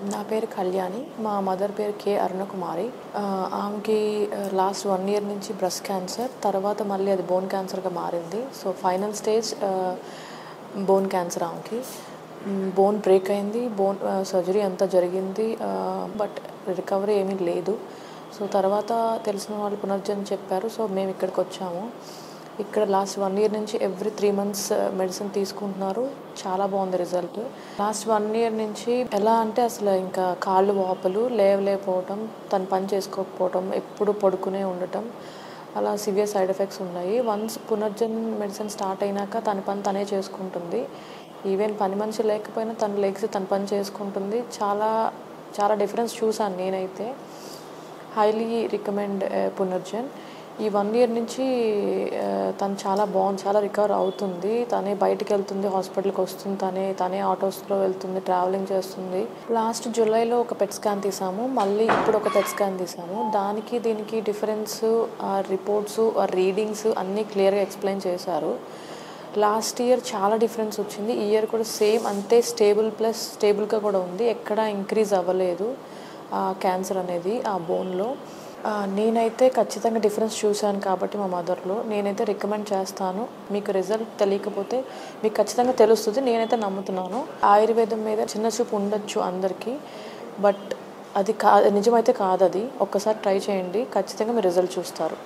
నా పేరు కళ్యాణి. మా మదర్ పేరు కే అరుణకుమారి. ఆమెకి లాస్ట్ 1 ఇయర్ నుంచి బ్రెస్ట్ క్యాన్సర్, తర్వాత మళ్ళీ అది బోన్ క్యాన్సర్‌గా మారింది. So, final stage bone cancer ఆమెకి. బోన్ బ్రేక్ అయింది. సర్జరీ అంతా జరిగింది. బట్ రికవరీ ఏమీ లేదు. సో, తర్వాత తెలిసిన వాళ్ళు పునర్జన్ చెప్పారు. సో, మేము ఇక్కడికొచ్చాము. ఇక్కడ లాస్ట్ 1 ఇయర్ నుంచి ఎవ్రీ 3 మంత్స్ మెడిసిన్ తీసుకుంటున్నారు. చాలా బాగుంది రిజల్ట్. లాస్ట్ 1 ఇయర్ నుంచి ఎలా అంటే అసలు ఇంకా కాళ్ళు వాపులు, లేవలేకపోవటం, తను పని చేసుకోకపోవటం, ఎప్పుడు పడుకునే ఉండటం, అలా సివియర్ సైడ్ ఎఫెక్ట్స్ ఉన్నాయి. వన్స్ పునర్జన్ మెడిసిన్ స్టార్ట్ అయినాక తన పని తనే చేసుకుంటుంది. ఈవెన్ పని మనిషి లేకపోయినా తను లెగ్స్ తన పని చేసుకుంటుంది. చాలా చాలా డిఫరెన్స్ చూసాను నేనైతే. Highly recommend పునర్జన్. ఈ 1 ఇయర్ నుంచి తను చాలా బాగుంది, చాలా రికవర్ అవుతుంది. తనే బయటికి వెళ్తుంది, హాస్పిటల్కి వస్తుంది, తనే ఆటోస్లో వెళ్తుంది, ట్రావెలింగ్ చేస్తుంది. లాస్ట్ జూలైలో ఒక పెట్ స్కాన్ తీసాము. మళ్ళీ ఇప్పుడు ఒక పెట్ స్కాన్ తీసాము. దానికి దీనికి డిఫరెన్స్, ఆ రిపోర్ట్స్, ఆ రీడింగ్స్ అన్నీ క్లియర్గా ఎక్స్ప్లెయిన్ చేశారు. లాస్ట్ ఇయర్ చాలా డిఫరెన్స్ వచ్చింది. ఈ ఇయర్ కూడా సేమ్ అంతే, స్టేబుల్గా కూడా ఉంది. ఎక్కడా ఇంక్రీజ్ అవ్వలేదు క్యాన్సర్ అనేది ఆ బోన్లో. నేనైతే ఖచ్చితంగా డిఫరెన్స్ చూశాను కాబట్టి మా మదర్లో నేనైతే రికమెండ్ చేస్తాను. మీకు రిజల్ట్ తెలియకపోతే మీకు ఖచ్చితంగా తెలుస్తుంది. నేనైతే నమ్ముతున్నాను. ఆయుర్వేదం మీద చిన్న చూపు ఉండొచ్చు అందరికీ, బట్ అది నిజమైతే కాదు. అది ఒక్కసారి ట్రై చేయండి, ఖచ్చితంగా మీరు రిజల్ట్ చూస్తారు.